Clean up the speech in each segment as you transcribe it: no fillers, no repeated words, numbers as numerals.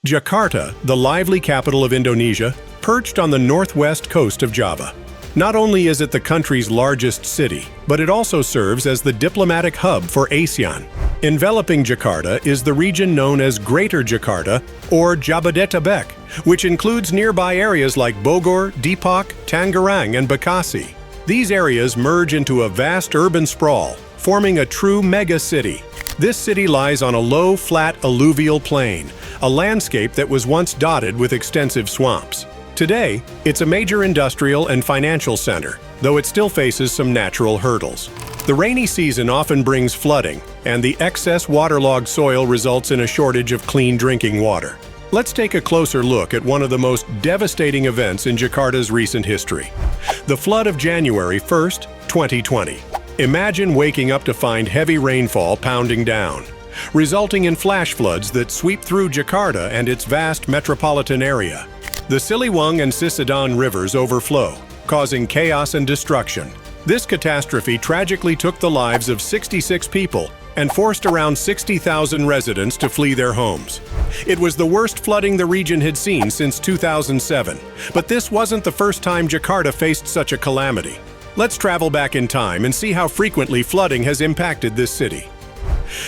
Jakarta, the lively capital of Indonesia, perched on the northwest coast of Java. Not only is it the country's largest city, but it also serves as the diplomatic hub for ASEAN. Enveloping Jakarta is the region known as Greater Jakarta or Jabodetabek, which includes nearby areas like Bogor, Depok, Tangerang, and Bekasi. These areas merge into a vast urban sprawl, forming a true megacity. This city lies on a low, flat alluvial plain, a landscape that was once dotted with extensive swamps. Today, it's a major industrial and financial center, though it still faces some natural hurdles. The rainy season often brings flooding, and the excess waterlogged soil results in a shortage of clean drinking water. Let's take a closer look at one of the most devastating events in Jakarta's recent history: the flood of January 1st, 2020. Imagine waking up to find heavy rainfall pounding down, resulting in flash floods that sweep through Jakarta and its vast metropolitan area. The Siliwangi and Cisadane rivers overflow, causing chaos and destruction. This catastrophe tragically took the lives of 66 people and forced around 60,000 residents to flee their homes. It was the worst flooding the region had seen since 2007, but this wasn't the first time Jakarta faced such a calamity. Let's travel back in time and see how frequently flooding has impacted this city.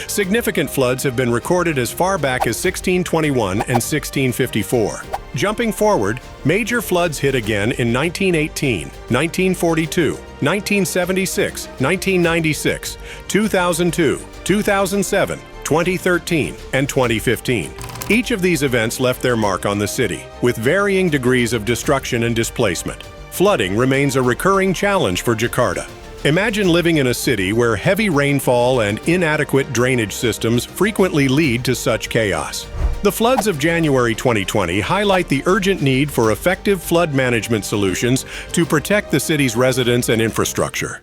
Significant floods have been recorded as far back as 1621 and 1654. Jumping forward, major floods hit again in 1918, 1942, 1976, 1996, 2002, 2007, 2013, and 2015. Each of these events left their mark on the city, with varying degrees of destruction and displacement. Flooding remains a recurring challenge for Jakarta. Imagine living in a city where heavy rainfall and inadequate drainage systems frequently lead to such chaos. The floods of January 2020 highlight the urgent need for effective flood management solutions to protect the city's residents and infrastructure.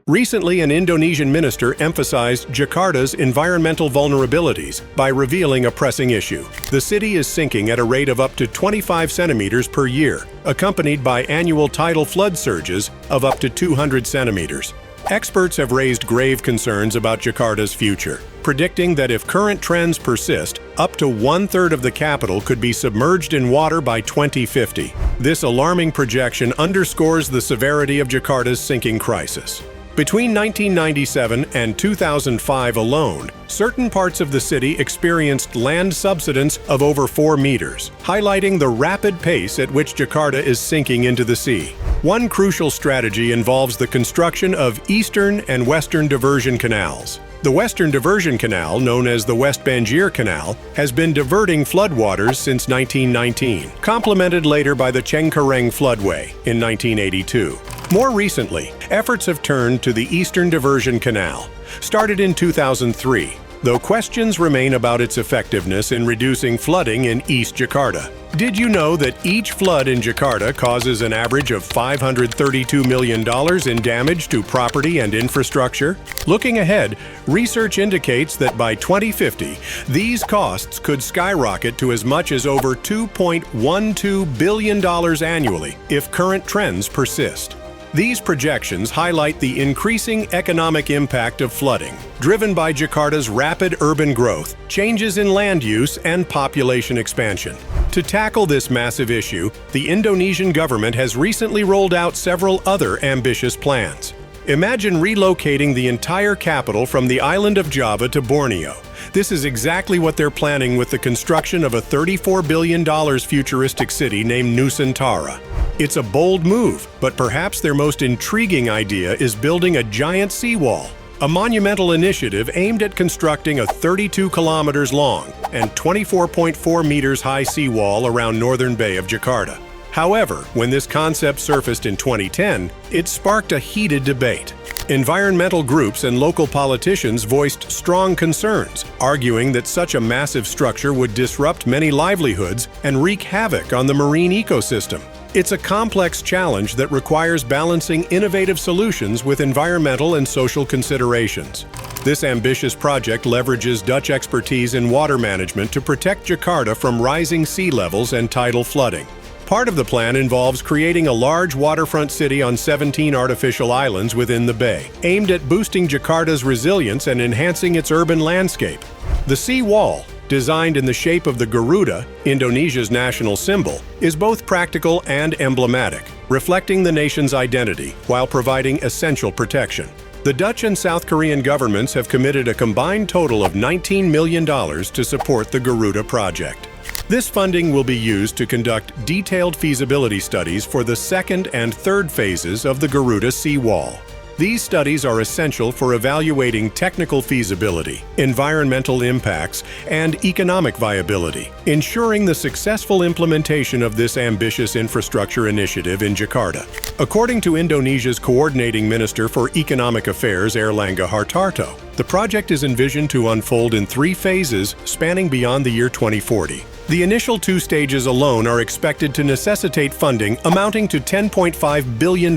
Recently, an Indonesian minister emphasized Jakarta's environmental vulnerabilities by revealing a pressing issue. The city is sinking at a rate of up to 25 centimeters per year, accompanied by annual tidal flood surges of up to 200 centimeters. Experts have raised grave concerns about Jakarta's future, predicting that if current trends persist, up to one-third of the capital could be submerged in water by 2050. This alarming projection underscores the severity of Jakarta's sinking crisis. Between 1997 and 2005 alone, certain parts of the city experienced land subsidence of over 4 meters, highlighting the rapid pace at which Jakarta is sinking into the sea. One crucial strategy involves the construction of eastern and western diversion canals. The Western Diversion Canal, known as the West Banjir Canal, has been diverting floodwaters since 1919, complemented later by the Cengkareng floodway in 1982. More recently, efforts have turned to the Eastern Diversion Canal, started in 2003, though questions remain about its effectiveness in reducing flooding in East Jakarta. Did you know that each flood in Jakarta causes an average of $532 million in damage to property and infrastructure? Looking ahead, research indicates that by 2050, these costs could skyrocket to as much as over $2.12 billion annually if current trends persist. These projections highlight the increasing economic impact of flooding, driven by Jakarta's rapid urban growth, changes in land use, and population expansion. To tackle this massive issue, the Indonesian government has recently rolled out several other ambitious plans. Imagine relocating the entire capital from the island of Java to Borneo. This is exactly what they're planning with the construction of a $34 billion futuristic city named Nusantara. It's a bold move, but perhaps their most intriguing idea is building a giant seawall, a monumental initiative aimed at constructing a 32 kilometers long and 24.4 meters high seawall around northern bay of Jakarta. However, when this concept surfaced in 2010, it sparked a heated debate. Environmental groups and local politicians voiced strong concerns, arguing that such a massive structure would disrupt many livelihoods and wreak havoc on the marine ecosystem. It's a complex challenge that requires balancing innovative solutions with environmental and social considerations. This ambitious project leverages Dutch expertise in water management to protect Jakarta from rising sea levels and tidal flooding. Part of the plan involves creating a large waterfront city on 17 artificial islands within the bay, aimed at boosting Jakarta's resilience and enhancing its urban landscape. The sea wall, designed in the shape of the Garuda, Indonesia's national symbol, is both practical and emblematic, reflecting the nation's identity while providing essential protection. The Dutch and South Korean governments have committed a combined total of $19 million to support the Garuda project. This funding will be used to conduct detailed feasibility studies for the second and third phases of the Garuda seawall. These studies are essential for evaluating technical feasibility, environmental impacts, and economic viability, ensuring the successful implementation of this ambitious infrastructure initiative in Jakarta. According to Indonesia's Coordinating Minister for Economic Affairs, Erlangga Hartarto, the project is envisioned to unfold in 3 phases spanning beyond the year 2040. The initial 2 stages alone are expected to necessitate funding amounting to $10.5 billion,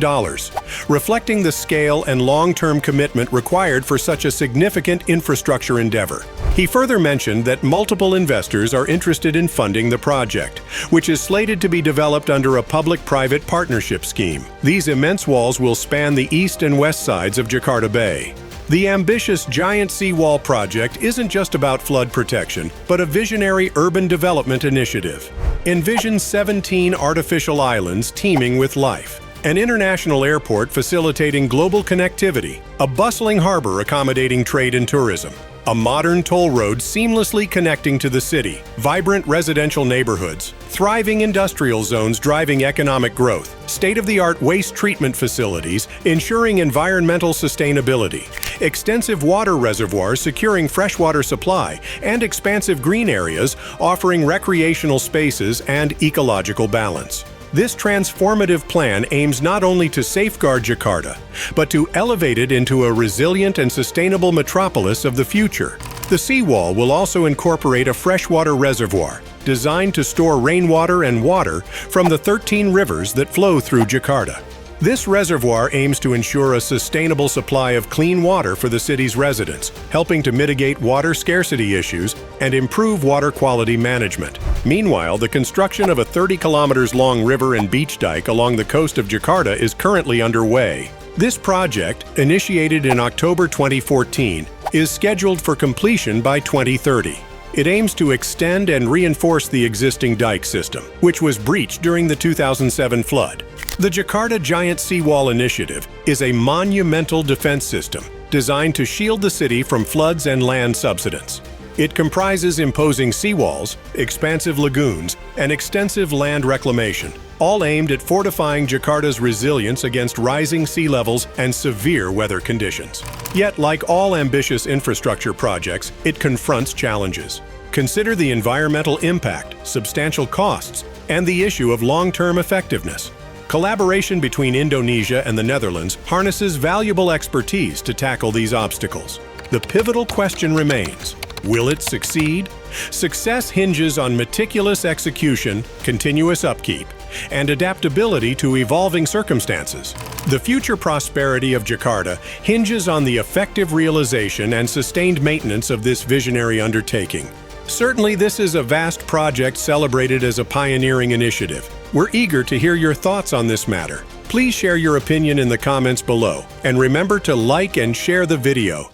reflecting the scale and long-term commitment required for such a significant infrastructure endeavor. He further mentioned that multiple investors are interested in funding the project, which is slated to be developed under a public-private partnership scheme. These immense walls will span the east and west sides of Jakarta Bay. The ambitious giant seawall project isn't just about flood protection, but a visionary urban development initiative. Envision 17 artificial islands teeming with life, an international airport facilitating global connectivity, a bustling harbor accommodating trade and tourism, a modern toll road seamlessly connecting to the city, vibrant residential neighborhoods, thriving industrial zones driving economic growth, state-of-the-art waste treatment facilities ensuring environmental sustainability, extensive water reservoirs securing freshwater supply, and expansive green areas offering recreational spaces and ecological balance. This transformative plan aims not only to safeguard Jakarta, but to elevate it into a resilient and sustainable metropolis of the future. The seawall will also incorporate a freshwater reservoir designed to store rainwater and water from the 13 rivers that flow through Jakarta. This reservoir aims to ensure a sustainable supply of clean water for the city's residents, helping to mitigate water scarcity issues and improve water quality management. Meanwhile, the construction of a 30 kilometers long river and beach dike along the coast of Jakarta is currently underway. This project, initiated in October 2014, is scheduled for completion by 2030. It aims to extend and reinforce the existing dike system, which was breached during the 2007 flood. The Jakarta Giant Seawall Initiative is a monumental defense system designed to shield the city from floods and land subsidence. It comprises imposing seawalls, expansive lagoons, and extensive land reclamation, all aimed at fortifying Jakarta's resilience against rising sea levels and severe weather conditions. Yet, like all ambitious infrastructure projects, it confronts challenges. Consider the environmental impact, substantial costs, and the issue of long-term effectiveness. Collaboration between Indonesia and the Netherlands harnesses valuable expertise to tackle these obstacles. The pivotal question remains: will it succeed? Success hinges on meticulous execution, continuous upkeep, and adaptability to evolving circumstances. The future prosperity of Jakarta hinges on the effective realization and sustained maintenance of this visionary undertaking. Certainly, this is a vast project celebrated as a pioneering initiative. We're eager to hear your thoughts on this matter. Please share your opinion in the comments below, and remember to like and share the video.